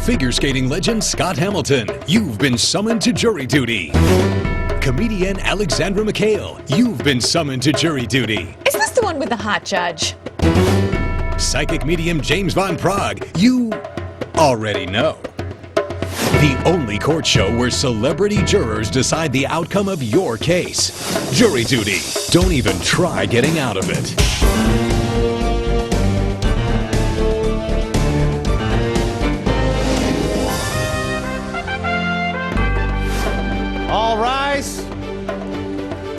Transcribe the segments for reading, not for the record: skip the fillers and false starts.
Figure skating legend Scott Hamilton, you've been summoned to jury duty. Comedian Alexandra McHale, you've been summoned to jury duty. Is this the one with the hot judge? Psychic medium James Von Prague, you already know. The only court show where celebrity jurors decide the outcome of your case. Jury duty. Don't even try getting out of it. All rise.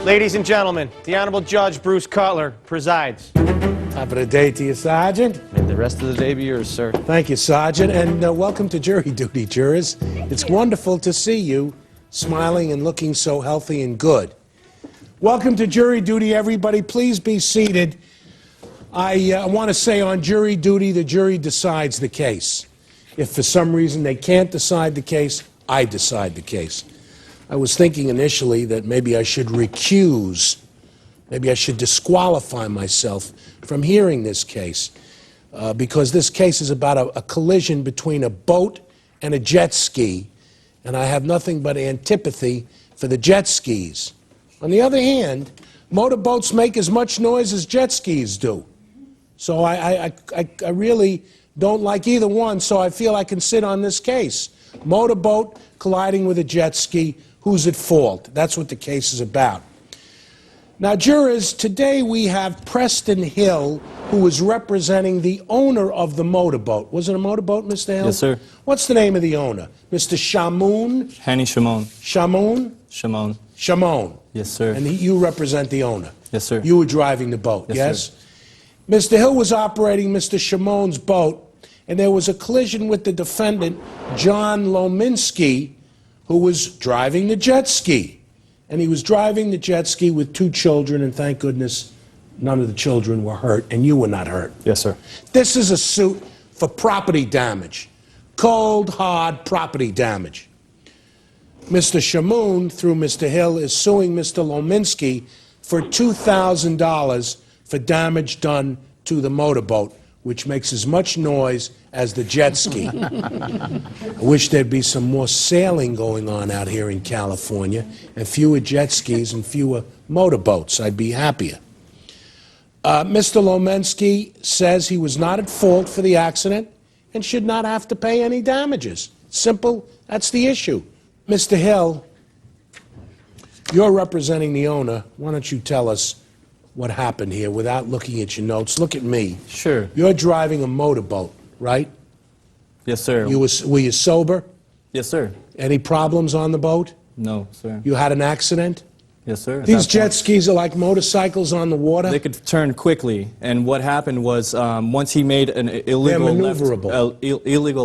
Ladies and gentlemen, the Honorable Judge Bruce Cutler presides. Top of the day to you, Sergeant. May the rest of the day be yours, sir. Thank you, Sergeant, and welcome to jury duty, jurors. It's wonderful to see you smiling and looking so healthy and good. Welcome to jury duty, everybody. Please be seated. I want to say on jury duty, the jury decides the case. If for some reason they can't decide the case, I decide the case. I was thinking initially that maybe I should recuse, maybe I should disqualify myself from hearing this case, because this case is about a collision between a boat and a jet ski, and I have nothing but antipathy for the jet skis. On the other hand, motorboats make as much noise as jet skis do. So I really don't like either one, so I feel I can sit on this case. Motorboat colliding with a jet ski, who's at fault? That's what the case is about. Now, jurors, today we have Preston Hill, who is representing the owner of the motorboat. Was it a motorboat, Mr. Hill? Yes, sir. What's the name of the owner? Mr. Shamoun? Hanny Shimon. Shamoun? Shimon. Shimon. Yes, sir. And you represent the owner? Yes, sir. You were driving the boat, yes? Sir. Mr. Hill was operating Mr. Shimon's boat, and there was a collision with the defendant, John Lominsky, who was driving the jet ski. And he was driving the jet ski with two children, and thank goodness none of the children were hurt, and you were not hurt. Yes, sir. This is a suit for property damage. Cold, hard property damage. Mr. Shamoun, through Mr. Hill, is suing Mr. Lominsky for $2,000 for damage done to the motorboat, which makes as much noise as the jet ski. I wish there'd be some more sailing going on out here in California, and fewer jet skis and fewer motorboats. I'd be happier. Mr. Lominsky says he was not at fault for the accident and should not have to pay any damages. Simple, that's the issue. Mr. Hill, you're representing the owner. Why don't you tell us what happened here without looking at your notes? Look at me. Sure. You're driving a motorboat, right? Yes, sir. Were you sober? Yes, sir. Any problems on the boat? No, sir. You had an accident? Yes, sir. These jet skis are like motorcycles on the water? They could turn quickly, and what happened was once he made an illegal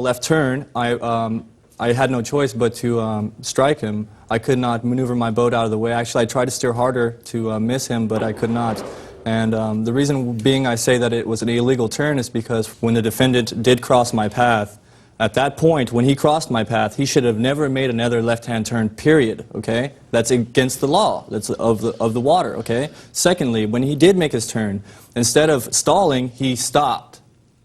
left turn, I had no choice but to strike him. I could not maneuver my boat out of the way. Actually, I tried to steer harder to miss him, but I could not. And the reason being I say that it was an illegal turn is because when the defendant did cross my path, at that point, when he crossed my path, he should have never made another left-hand turn, period, okay? That's against the law. That's of the water, okay? Secondly, when he did make his turn, instead of stalling, he stopped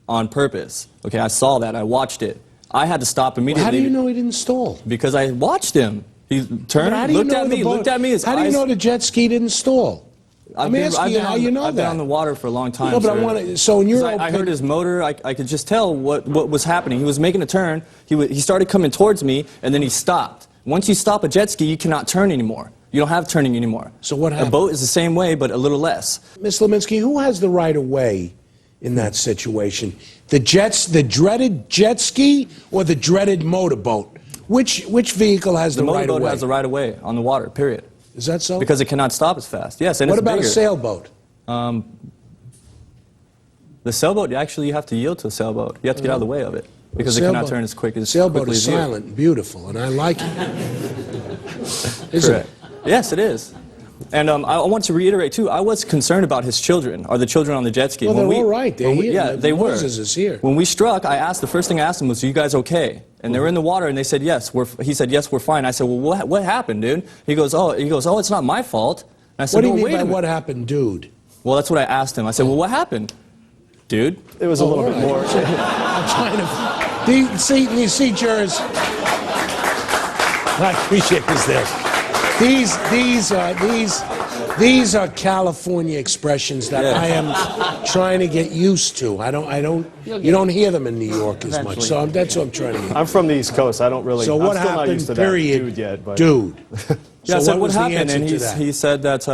on purpose. Okay, I saw that. I watched it. I had to stop immediately. Well, how do you know he didn't stall? Because I watched him. He turned, looked at me, his How do you know the jet ski didn't stall? I'm asking you how you know that. I've been on the water for a long time, No, but sir. I want to, so in your I heard his motor. I could just tell what was happening. He was making a turn. He started coming towards me, and then he stopped. Once you stop a jet ski, you cannot turn anymore. You don't have turning anymore. So what happened? A boat is the same way, but a little less. Ms. Lominsky, who has the right of way in that situation? The dreaded jet ski or the dreaded motorboat? Which vehicle has the right of way? The motorboat has the right of way on the water, period. Is that so? Because it cannot stop as fast. Yes, and what it's about bigger. a sailboat? The sailboat, actually, you have to yield to a sailboat. You have to get out of the way of it because it cannot turn as quick as sailboat quickly is as you. silent and beautiful, and I like it. Isn't it? Yes, it is. And I want to reiterate, too, I was concerned about his children, or the children on the jet ski. Well, they're all right. They're here. Yeah, they were. Moses is here. When we struck, the first thing I asked them was, are you guys okay? And they were in the water, and they said, yes. He said, yes, we're fine. I said, well, what happened, dude? He goes, oh, it's not my fault. And I said, what do you well, mean wait by a minute. what happened, dude? Well, that's what I asked him. I said, well, what happened, dude? It was a little bit more. You see, jurors, I appreciate this. These are California expressions that I am trying to get used to. You don't hear them in New York as much, so that's what I'm trying to get. I'm from the East Coast. I don't really. So what I'm still not happened? used to that Period. dude yet. But. Dude. Yeah, So so what what was the happened? answer And to that? he said that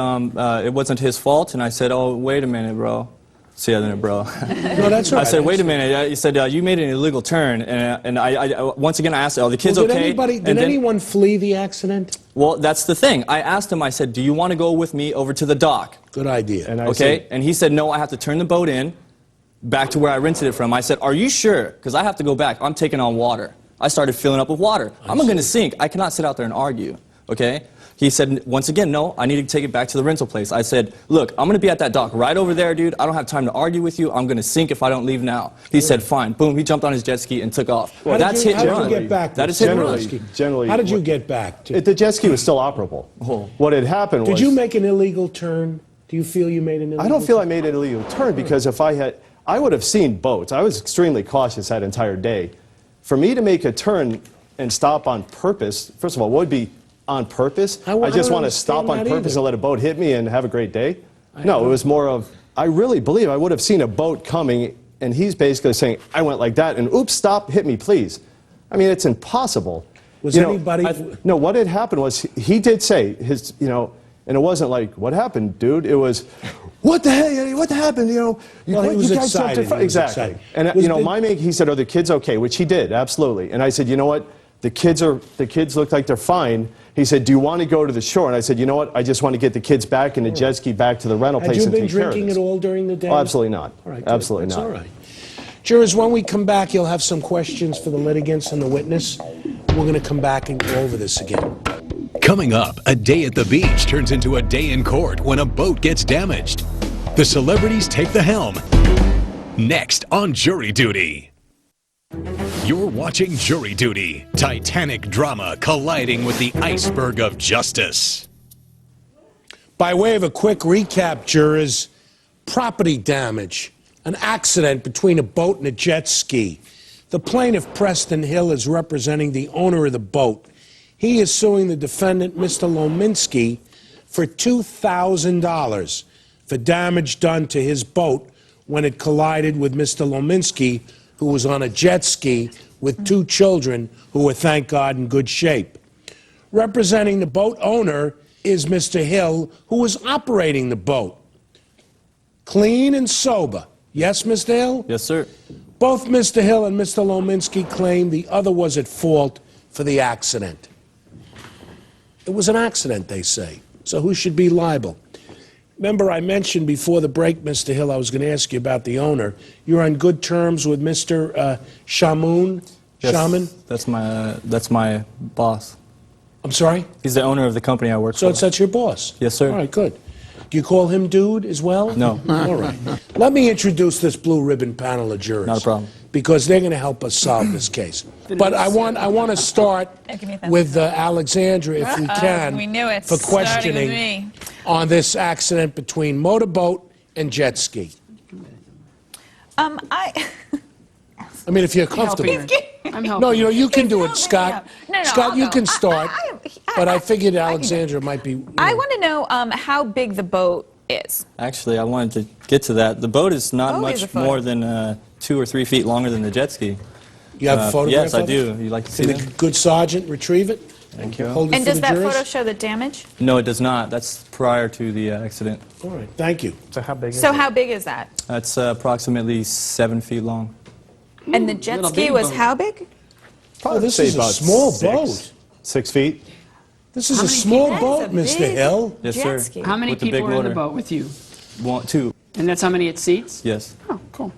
it wasn't his fault, and I said, "Oh, wait a minute, bro." See you then, bro. No, that's right. I said, "Wait a minute." He said, "You made an illegal turn," and I once again I asked, "Are the kids okay?" Did anyone flee the accident? Well, that's the thing. I asked him. I said, "Do you want to go with me over to the dock?" Good idea. And Okay, and he said, "No, I have to turn the boat in, back to where I rented it from." I said, "Are you sure? Because I have to go back. I'm taking on water." I started filling up with water. I'm going to sink. I cannot sit out there and argue. Okay. He said, once again, no, I need to take it back to the rental place. I said, look, I'm going to be at that dock right over there, dude. I don't have time to argue with you. I'm going to sink if I don't leave now. He said, fine. Boom, he jumped on his jet ski and took off. How That's did hit and you run. get back? That is hit and run. Generally, How did you get back? The jet ski was still operable. Oh. What had happened was... Did you make an illegal turn? Do you feel you made an illegal turn? I don't feel I made an illegal turn because if I would have seen boats. I was extremely cautious that entire day. For me to make a turn and stop on purpose, first of all, what would be on purpose? I just want to stop on purpose and let a boat hit me and have a great day? No, it was more of, I really believe I would have seen a boat coming and he's basically saying, I went like that and oops, stop, hit me, please. I mean, it's impossible. Was anybody... No, what had happened was he did say, and it wasn't like, what happened, dude? It was, what the hell, what happened, Well, he was excited. Exactly. And, my mate, he said, are the kids okay? Which he did, absolutely. And I said, you know what? The kids look like they're fine. He said, do you want to go to the shore? And I said, you know what? I just want to get the kids back in the jet ski back to the rental place and take care of this. Had you been drinking at all during the day? Oh, absolutely not. All right, absolutely That's not. all right. Jurors, when we come back, you'll have some questions for the litigants and the witness. We're going to come back and go over this again. Coming up, a day at the beach turns into a day in court when a boat gets damaged. The celebrities take the helm. Next on Jury Duty. You're watching Jury Duty, Titanic drama colliding with the iceberg of justice. By way of a quick recap, jurors, property damage, an accident between a boat and a jet ski. The plaintiff, Preston Hill, is representing the owner of the boat. He is suing the defendant, Mr. Lominsky, for $2,000 for damage done to his boat when it collided with Mr. Lominsky, who was on a jet ski with two children who were, thank God, in good shape. Representing the boat owner is Mr. Hill, who was operating the boat. Clean and sober. Yes, Mr. Hill? Yes, sir. Both Mr. Hill and Mr. Lominsky claim the other was at fault for the accident. It was an accident, they say. So who should be liable? Remember, I mentioned before the break, Mr. Hill, I was going to ask you about the owner. You're on good terms with Mr. Shamoon? Yes, Shaman? That's my boss. I'm sorry? He's the owner of the company I work for. So that's your boss? Yes, sir. All right, good. Do you call him dude as well? No. All right. Let me introduce this blue ribbon panel of jurors. Not a problem. Because they're going to help us solve this case. But I want to start with Alexandra, if we can, we knew it. for Starting with questioning me. on this accident between motorboat and jet ski. I mean, if you're comfortable. I'm helping. No, you can do it, helping Scott. me out. No, Scott, I'll you go. can start. But I figured Alexandra might be. I want to know how big the boat is. Actually, I wanted to get to that. The boat is not Always a much photo. more than 2 or 3 feet longer than the jet ski. You have a photograph Yes, I of it? do. You like to see Can the that? good sergeant retrieve it? Thank you. Hold it And for does the that jurors? photo show the damage? No, it does not. That's prior to the accident. All right, thank you. So how big is So it? how big is that? That's approximately 7 feet long. And the jet little ski big was boat. how big? Oh, this Say is a about small 6 boat. 6 feet. This is How a many small people? boat, That's a Mr. big Hill. Yes, jet sir. ski. How many With the people big are in the motor. boat with you? 2. And that's how many it seats? Yes. Oh, cool.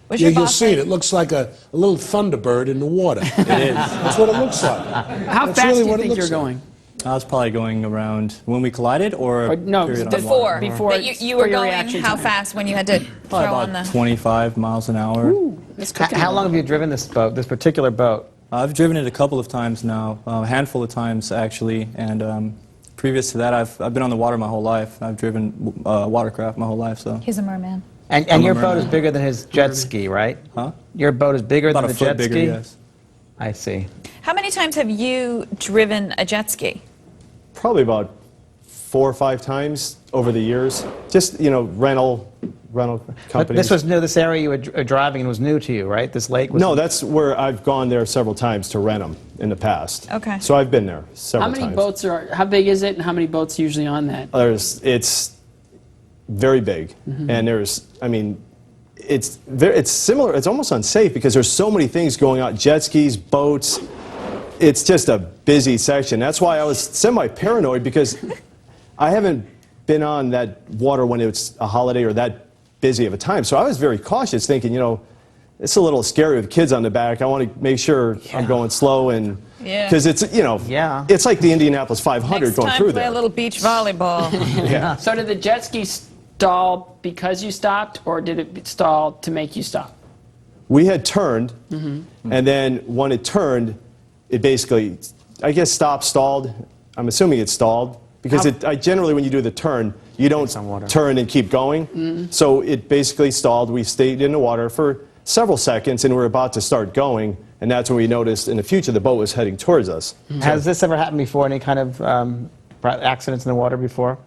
Was Yeah, your you'll boss see it. there? It looks like a little Thunderbird in the water. It is. That's what it looks like. How That's fast really do what you it think you're looks like. going? I was probably going around when we collided, or no, period on Before. water? Before. But you for were your going reaction how time. fast when you had to Probably throw on about the... 25 miles an hour. That's How, cooking. how long have you driven this boat, this particular boat? I've driven it a couple of times now, a handful of times actually, and previous to that, I've been on the water my whole life. I've driven watercraft my whole life, so. He's a merman. And I'm a your boat merman. is bigger than his jet ski, right? Huh? Your boat is bigger About than a the foot jet bigger, ski? yes. I see. How many times have you driven a jet ski? Probably about 4 or 5 times over the years. Just, you know, rental But companies. this was new, this area you were driving and was new to you, right? This lake was... No, that's where I've gone there several times to rent them in the past. Okay. So I've been there several How many times. boats are, how big is it, and how many boats are usually on that? It's very big, and there's, I mean, it's similar. It's almost unsafe because there's so many things going on: jet skis, boats. It's just a busy section. That's why I was semi-paranoid, because I haven't been on that water when it's a holiday or that busy of a time. So I was very cautious, thinking, you know, it's a little scary with kids on the back. I want to make sure I'm going slow, and because it's, you know, it's like the Indianapolis 500 Next going time, through play there. a little beach volleyball. Yeah. So did the jet ski stall because you stopped, or did it stall to make you stop? We had turned, and then when it turned, it basically, I guess, stalled. I'm assuming it stalled, because I generally, when you do the turn, you don't turn and keep going. So it basically stalled. We stayed in the water for several seconds, and we were about to start going, and that's when we noticed in the future the boat was heading towards us. Has this ever happened before, any kind of accidents in the water before,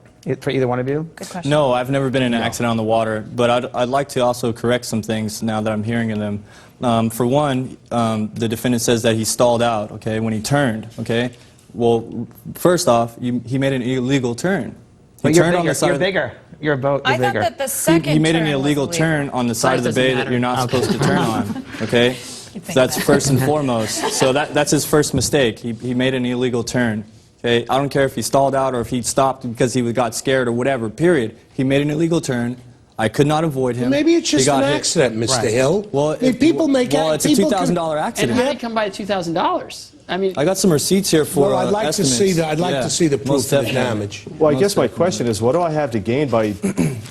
for either one of you? Good question. No, I've never been in an accident on the water, but I'd like to also correct some things now that I'm hearing of them. For one, the defendant says that he stalled out, okay, when he turned, okay? Well, first off, he made an illegal turn. But you're bigger. You're bigger. You're a boat. You're I thought bigger. that the second He made an turn was illegal turn on the side of the doesn't bay that matter. you're not supposed to turn on, okay? So that's first and foremost. So that's his first mistake. He made an illegal turn. Okay? I don't care if he stalled out or if he stopped because he got scared or whatever, period. He made an illegal turn. I could not avoid him. Maybe it's He just got an hit. accident, Mr. Right. Hill. Well, I mean, people make well, it's a people can- $2,000 And accident. how did it come by $2,000? I mean, I got some receipts here for Well, I'd like to see estimates. the, I'd like Yeah, to see the proof most of the definitely. damage. Well, I guess my question is, what do I have to gain by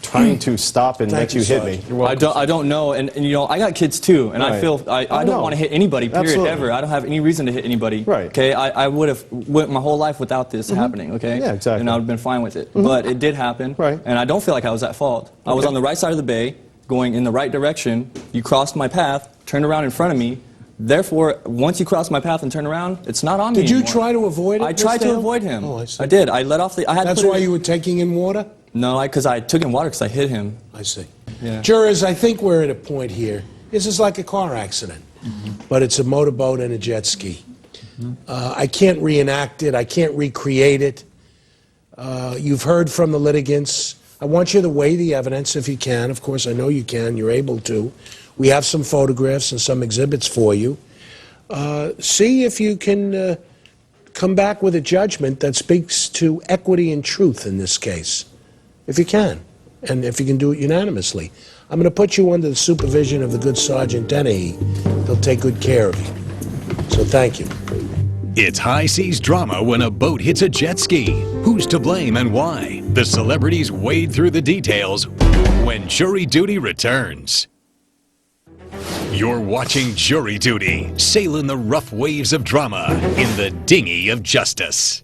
trying to stop and let Thank you you, hit me? Sergeant. I don't know, and you know, I got kids too, and I Right. feel I I don't know. want to hit anybody, period, Absolutely. ever. I don't have any reason to hit anybody. Right. Okay, I would have went my whole life without this happening. Okay. Yeah, exactly. And I would have been fine with it, but it did happen. Right. And I don't feel like I was at fault. I was on the right side of the bay, going in the right direction. You crossed my path, turned around in front of me. Therefore, once you cross my path and turn around, it's not on me Did you anymore. try to avoid it? I tried Mr. to Hill? avoid him. Oh, I see. I did. I let off the. I had. That's put why it- you were taking in water? No, because I took in water because I hit him. I see. Yeah. Jurors, I think we're at a point here. This is like a car accident, but it's a motorboat and a jet ski. I can't reenact it. I can't recreate it. You've heard from the litigants. I want you to weigh the evidence if you can. Of course, I know you can. You're able to. We have some photographs and some exhibits for you. See if you can come back with a judgment that speaks to equity and truth in this case, if you can, and if you can do it unanimously. I'm going to put you under the supervision of the good Sergeant Dennehy. They'll take good care of you. So thank you. It's high seas drama when a boat hits a jet ski. Who's to blame and why? The celebrities wade through the details when Jury Duty returns. You're watching Jury Duty, sail in the rough waves of drama in the dinghy of justice.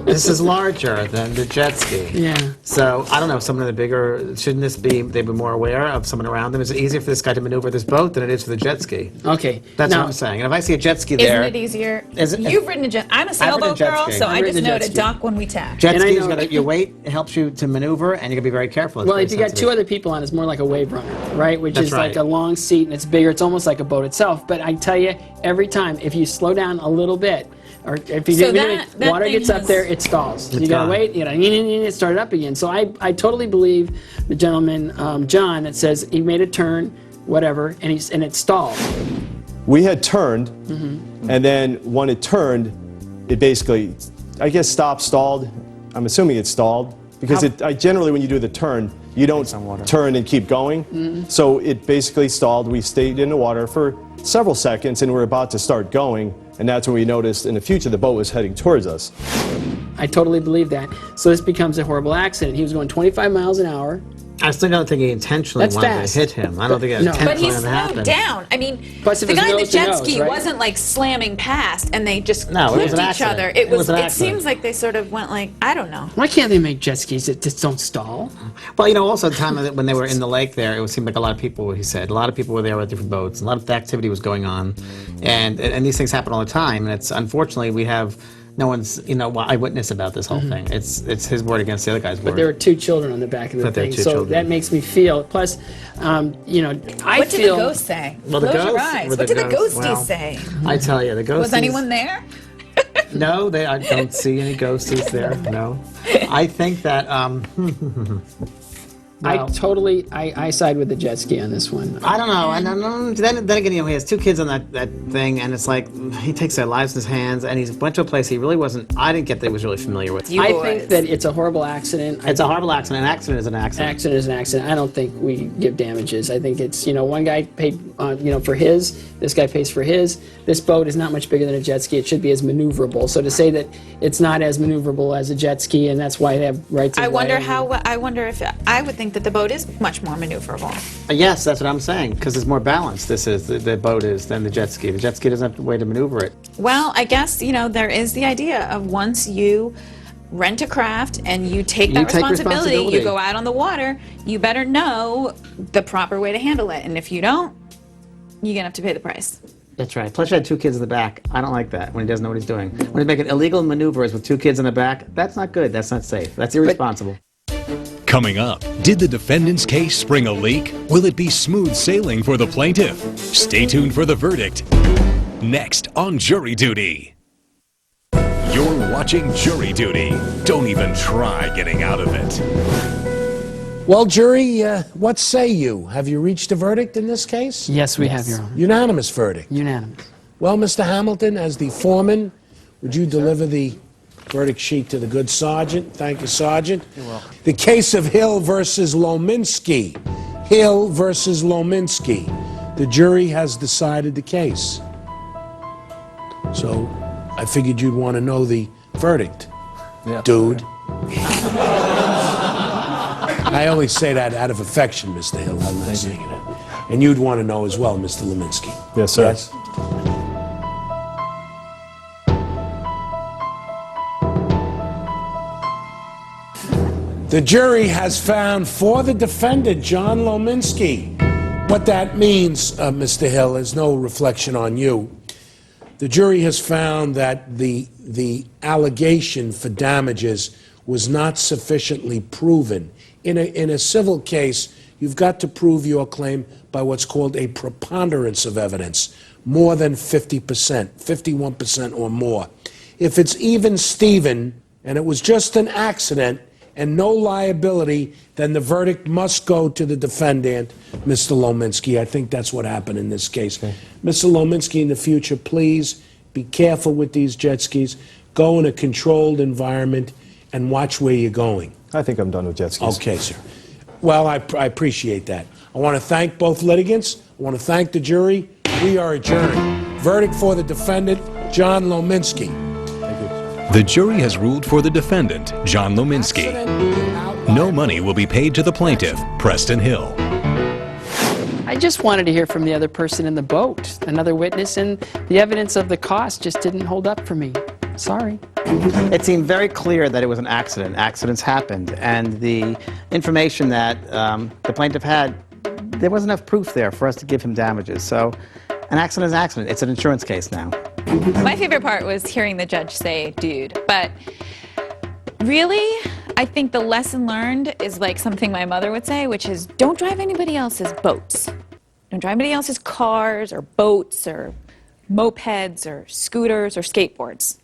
This is larger than the jet ski. yeah. So I don't know, someone in the bigger, shouldn't this be, they'd be more aware of someone around them? Is it easier for this guy to maneuver this boat than it is for the jet ski? Okay. That's now, what I'm saying. And if I see a jet ski there, Isn't it easier? Is it- You've ridden a jet. I'm a ridden a sailboat jet girl, ski. so I've I ridden just a know jet to ski. dock when we tack. jet And I skis, know- your weight helps you to maneuver, and you gotta be very careful. It's Well, very if you got sensitive. two other people on, it's more like a wave runner, right? Which That's is right. like a long seat and it's bigger. It's almost like a boat itself. But I tell you, every time, if you slow down a little bit, or if you So get that water thing gets up has- there, it stalls. You It's gotta gone. wait, it start it up again. So I totally believe the gentleman, John, that says he made a turn, whatever, and it stalled. We had turned, and then when it turned, it basically, I guess, stalled. I'm assuming it stalled, because I generally, when you do the turn, you don't turn and keep going. So it basically stalled. We stayed in the water for several seconds, and we were about to start going, and that's when we noticed in the future the boat was heading towards us. I totally believe that. So this becomes a horrible accident. He was going 25 miles an hour. I still don't think he intentionally That's wanted fast. to hit him. I don't think it No. But he intentionally slowed happened. down. I mean, Plus, if the it was guy in the nose to jet nose, ski right? wasn't like slamming past and they just No, it was clipped an each accident. other. It was an It accident. seems like they sort of went like, I don't know. Why can't they make jet skis that just don't stall? Well, you know, also at the time when they were in the lake there, it seemed like a lot of people, he said, a lot of people were there with different boats. A lot of activity was going on. And these things happen all the time. And it's unfortunately, we have no one's, eyewitness about this whole thing. It's his word against the other guy's word. But there were 2 children on the back of the But there were thing, 2 so children. that makes me feel. Plus, I What did feel. the ghost say? Well, the Close your ghost- eyes. well, What the did the ghost- ghosties well, say? I tell you, the ghosties... Was anyone there? No, I don't see any ghosties there, no. I think that... I side with the jet ski on this one. I don't know. And then again, he has 2 kids on that thing, and it's like he takes their lives in his hands, and he went to a place he really wasn't. I didn't get that he was really familiar with. You I boys. think that it's a horrible accident. It's a horrible accident. An accident is an accident. Accident is an accident. I don't think we give damages. I think it's, one guy paid, for his. This guy pays for his. This boat is not much bigger than a jet ski. It should be as maneuverable. So to say that it's not as maneuverable as a jet ski, and that's why they have rights. I wonder if I would think that the boat is much more maneuverable. Yes, that's what I'm saying, because it's more balanced. The boat is than the jet ski. The jet ski doesn't have a way to maneuver it. Well, I guess, there is the idea of once you rent a craft and you take that responsibility, you go out on the water, you better know the proper way to handle it. And if you don't, you're going to have to pay the price. That's right. Plus, you had 2 kids in the back. I don't like that when he doesn't know what he's doing. When he's making illegal maneuvers with 2 kids in the back, that's not good. That's not safe. That's irresponsible. Coming up, did the defendant's case spring a leak? Will it be smooth sailing for the plaintiff? Stay tuned for the verdict. Next on Jury Duty. You're watching Jury Duty. Don't even try getting out of it. Well, jury, what say you? Have you reached a verdict in this case? Yes, we have, Your Honor. Unanimous verdict. Unanimous. Well, Mr. Hamilton, as the foreman, would you deliver the verdict sheet to the good sergeant? Thank you, Sergeant. You're welcome. The case of Hill versus Lominsky. Hill versus Lominsky. The jury has decided the case. So I figured you'd want to know the verdict, dude. I only say that out of affection, Mr. Hill. I'm not saying it. And you'd want to know as well, Mr. Lominsky. Yes, sir. Yes? The jury has found for the defendant, John Lominsky. What that means, Mr. Hill, is no reflection on you. The jury has found that the allegation for damages was not sufficiently proven. In a civil case, you've got to prove your claim by what's called a preponderance of evidence, more than 50%, 51% or more. If it's even Steven, and it was just an accident and no liability, then the verdict must go to the defendant, Mr. Lominsky. I think that's what happened in this case. Okay. Mr. Lominsky, in the future, please be careful with these jet skis. Go in a controlled environment and watch where you're going. I think I'm done with jet skis. Okay, sir. Well, I appreciate that. I want to thank both litigants. I want to thank the jury. We are adjourned. Verdict for the defendant, John Lominsky. The jury has ruled for the defendant, John Lominsky. No money will be paid to the plaintiff, Preston Hill. I just wanted to hear from the other person in the boat, another witness, and the evidence of the cost just didn't hold up for me. Sorry. It seemed very clear that it was an accident. Accidents happened, and the information that the plaintiff had, there wasn't enough proof there for us to give him damages. So an accident is an accident. It's an insurance case now. My favorite part was hearing the judge say, dude. But really, I think the lesson learned is like something my mother would say, which is don't drive anybody else's boats. Don't drive anybody else's cars or boats or mopeds or scooters or skateboards.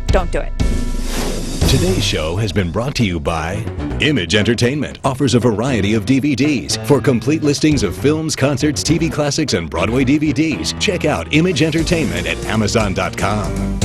Don't do it. Today's show has been brought to you by Image Entertainment. Offers a variety of DVDs. For complete listings of films, concerts, TV classics, and Broadway DVDs, check out Image Entertainment at Amazon.com.